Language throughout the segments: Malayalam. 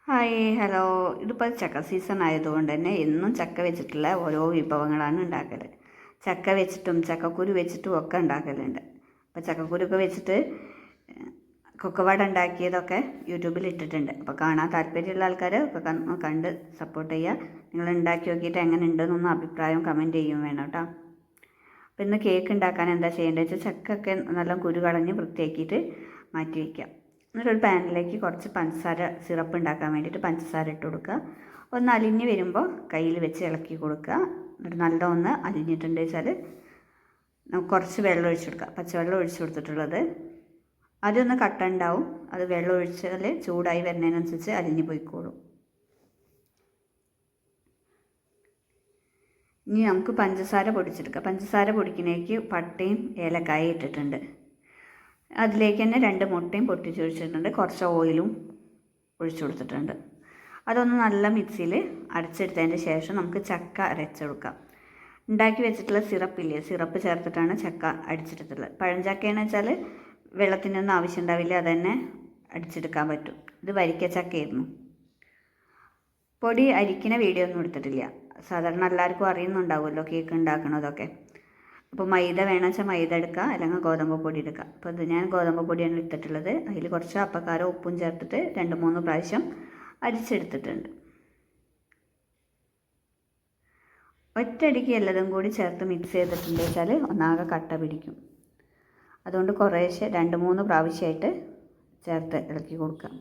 Hi hello. ഇതിപ്പോൾ ചക്ക സീസൺ ആയതുകൊണ്ട് തന്നെ എന്നും ചക്ക വെച്ചിട്ടുള്ള ഓരോ വിഭവങ്ങളാണ് ഉണ്ടാക്കൽ. ചക്ക വെച്ചിട്ടും ചക്കക്കുരു വെച്ചിട്ടും ഒക്കെ ഉണ്ടാക്കലുണ്ട്. അപ്പോൾ ചക്കക്കുരുക്കെ വെച്ചിട്ട് കൊക്കവട ഉണ്ടാക്കിയതൊക്കെ യൂട്യൂബിൽ ഇട്ടിട്ടുണ്ട്. അപ്പോൾ കാണാൻ താല്പര്യമുള്ള ആൾക്കാർ ഒക്കെ കണ്ട് സപ്പോർട്ട് ചെയ്യുക. നിങ്ങൾ ഉണ്ടാക്കി നോക്കിയിട്ട് എങ്ങനെ ഉണ്ടെന്നൊന്ന് അഭിപ്രായം കമൻറ്റ് ചെയ്യും വേണം കേട്ടോ. അപ്പോൾ ഇന്ന് കേക്ക് ഉണ്ടാക്കാൻ എന്താ ചെയ്യേണ്ടത് വെച്ചാൽ ചക്കൊക്കെ നല്ല കുരു കളഞ്ഞ് വൃത്തിയാക്കിയിട്ട് മാറ്റി വയ്ക്കാം. എന്നിട്ടൊരു പാനിലേക്ക് കുറച്ച് പഞ്ചസാര സിറപ്പ് ഉണ്ടാക്കാൻ വേണ്ടിയിട്ട് പഞ്ചസാര ഇട്ട് കൊടുക്കുക. ഒന്ന് അലിഞ്ഞ് വരുമ്പോൾ കയ്യിൽ വെച്ച് ഇളക്കി കൊടുക്കുക. എന്നിട്ട് നല്ല ഒന്ന് അലിഞ്ഞിട്ടുണ്ട് വെച്ചാൽ കുറച്ച് വെള്ളം ഒഴിച്ചു കൊടുക്കുക. പച്ചവെള്ളം ഒഴിച്ചു കൊടുത്തിട്ടുള്ളത് അതൊന്ന് കട്ട ഉണ്ടാവും. അത് വെള്ളം ഒഴിച്ചാൽ ചൂടായി വരുന്നതിനനുസരിച്ച് അലിഞ്ഞ് പോയിക്കോളും. ഇനി നമുക്ക് പഞ്ചസാര പൊടിച്ചെടുക്കാം. പഞ്ചസാര പൊടിക്കുന്നതിലേക്ക് പട്ടയും ഏലക്കായും ഇട്ടിട്ടുണ്ട്. അതിലേക്ക് തന്നെ 2 മുട്ടയും പൊട്ടിച്ചൊഴിച്ചിട്ടുണ്ട്. കുറച്ച് ഓയിലും ഒഴിച്ചു കൊടുത്തിട്ടുണ്ട്. അതൊന്ന് നല്ല മിക്സിയിൽ അരച്ചെടുത്തതിന് ശേഷം നമുക്ക് ചക്ക അരച്ചെടുക്കാം. ഉണ്ടാക്കി വെച്ചിട്ടുള്ള സിറപ്പില്ലേ, സിറപ്പ് ചേർത്തിട്ടാണ് ചക്ക അടിച്ചെടുത്തിട്ടുള്ളത്. പഴഞ്ചക്കയെന്ന് വെച്ചാൽ വെള്ളത്തിനൊന്നും ആവശ്യം ഉണ്ടാവില്ല, അത് തന്നെ അടിച്ചെടുക്കാൻ പറ്റും. ഇത് വരിക്ക ചക്കയായിരുന്നു. പൊടി അരിക്കുന്ന വീഡിയോ ഒന്നും എടുത്തിട്ടില്ല. സാധാരണ എല്ലാവർക്കും അറിയുന്നുണ്ടാവുമല്ലോ കേക്ക് ഉണ്ടാക്കണതൊക്കെ. അപ്പോൾ മൈദ വേണമെന്ന് വെച്ചാൽ മൈദ എടുക്കുക, അല്ലെങ്കിൽ ഗോതമ്പ് പൊടി എടുക്കുക. അപ്പോൾ ഇത് ഞാൻ ഗോതമ്പ് പൊടിയാണ് എടുത്തിട്ടുള്ളത്. അതിൽ കുറച്ച് അപ്പക്കാരം ഉപ്പും ചേർത്തിട്ട് 2-3 പ്രാവശ്യം അരിച്ചെടുത്തിട്ടുണ്ട്. ഒറ്റയടിക്ക് എല്ലാതും കൂടി ചേർത്ത് മിക്സ് ചെയ്തിട്ടുണ്ട് വെച്ചാൽ ഒന്നാകെ കട്ട പിടിക്കും. അതുകൊണ്ട് കുറേശ്ശെ 2-3 പ്രാവശ്യമായിട്ട് ചേർത്ത് ഇളക്കി കൊടുക്കുക.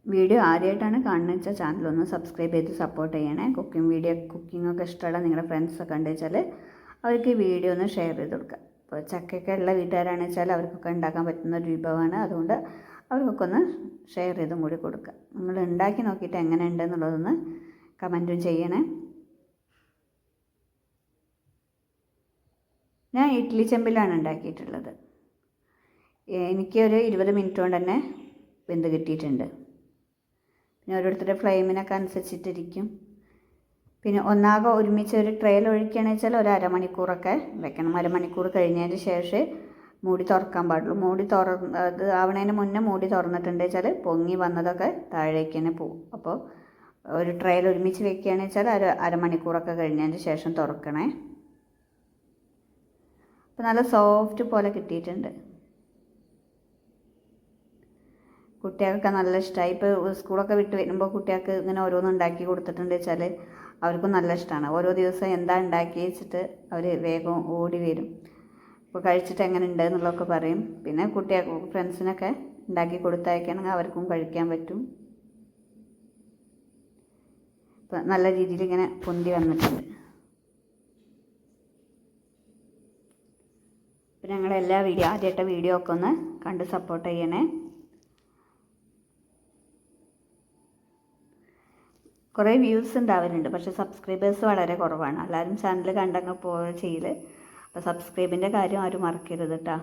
വീഡിയോ ആദ്യമായിട്ടാണ് കാണുന്നത് വെച്ചാൽ ചാനലൊന്ന് സബ്സ്ക്രൈബ് ചെയ്ത് സപ്പോർട്ട് ചെയ്യണേ. കുക്കിങ്ങൊക്കെ ഇഷ്ടമുള്ള നിങ്ങളുടെ ഫ്രണ്ട്സൊക്കെ ഉണ്ട് വെച്ചാൽ അവർക്ക് വീഡിയോ ഒന്ന് ഷെയർ ചെയ്ത് കൊടുക്കുക. ഇപ്പോൾ ചക്കയൊക്കെ ഉള്ള വീട്ടുകാരാണെന്ന് വെച്ചാൽ അവർക്കൊക്കെ ഉണ്ടാക്കാൻ പറ്റുന്ന ഒരു വിഭവമാണ്. അതുകൊണ്ട് അവർക്കൊക്കെ ഒന്ന് ഷെയർ ചെയ്തും കൂടി കൊടുക്കുക. നിങ്ങൾ ഉണ്ടാക്കി നോക്കിയിട്ട് എങ്ങനെ ഉണ്ടെന്നുള്ളതൊന്ന് കമൻറ്റും ചെയ്യണേ. ഞാൻ ഇഡ്ഡലി ചെമ്പിലാണ് ഉണ്ടാക്കിയിട്ടുള്ളത്. എനിക്കൊരു 20 മിനിറ്റ് കൊണ്ട് തന്നെ വെന്ത് കിട്ടിയിട്ടുണ്ട്. പിന്നെ ഓരോരുത്തരുടെ ഫ്ലെയിമിനൊക്കെ അനുസരിച്ചിട്ടിരിക്കും. പിന്നെ ഒന്നാകെ ഒരുമിച്ച് ഒരു ട്രേയിൽ ഒഴിക്കുകയാണെന്ന് വെച്ചാൽ ഒരു അരമണിക്കൂറൊക്കെ വെക്കണം. അരമണിക്കൂർ കഴിഞ്ഞതിന് ശേഷം മൂടി തുറക്കാൻ പാടുള്ളൂ. അത് ആവണതിന് മുന്നേ മൂടി തുറന്നിട്ടുണ്ട് വെച്ചാൽ പൊങ്ങി വന്നതൊക്കെ താഴേക്ക് തന്നെ പോകും. അപ്പോൾ ഒരു ട്രേയിൽ ഒരുമിച്ച് വെക്കുകയാണെന്ന് വെച്ചാൽ അരമണിക്കൂറൊക്കെ കഴിഞ്ഞതിന് ശേഷം തുറക്കണേ. അപ്പോൾ നല്ല സോഫ്റ്റ് പോലെ കിട്ടിയിട്ടുണ്ട്. കുട്ടികൾക്കൊക്കെ നല്ല ഇഷ്ടമായി. ഇപ്പോൾ സ്കൂളൊക്കെ വിട്ട് വരുമ്പോൾ കുട്ടികൾക്ക് ഇങ്ങനെ ഓരോന്നും ഉണ്ടാക്കി കൊടുത്തിട്ടുണ്ട് വെച്ചാൽ അവർക്കും നല്ല ഇഷ്ടമാണ്. ഓരോ ദിവസം എന്താ ഉണ്ടാക്കി വെച്ചിട്ട് അവർ വേഗം ഓടി വരും. ഇപ്പോൾ കഴിച്ചിട്ട് എങ്ങനെ ഉണ്ട് എന്നുള്ളതൊക്കെ പറയും. പിന്നെ കുട്ടികൾക്ക് ഫ്രണ്ട്സിനൊക്കെ ഉണ്ടാക്കി കൊടുത്തയക്കുകയാണെങ്കിൽ അവർക്കും കഴിക്കാൻ പറ്റും. ഇപ്പം നല്ല രീതിയിൽ ഇങ്ങനെ പൊന്തി വന്നിട്ടുണ്ട്. അപ്പം ഞങ്ങളെല്ലാ ആദ്യമായിട്ട് വീഡിയോ ഒക്കെ ഒന്ന് കണ്ട് സപ്പോർട്ട് ചെയ്യണേ. കുറേ വ്യൂസ് ഉണ്ടാവലുണ്ട്, പക്ഷേ സബ്സ്ക്രൈബേഴ്സ് വളരെ കുറവാണ്. എല്ലാവരും ചാനൽ കണ്ടങ്ങ് ചെയ്യൽ. അപ്പോൾ സബ്സ്ക്രൈബിൻ്റെ കാര്യം ആരും മറക്കരുത് കേട്ടോ.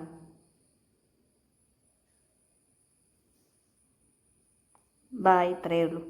ബായ്, ഇത്രയേ ഉള്ളൂ.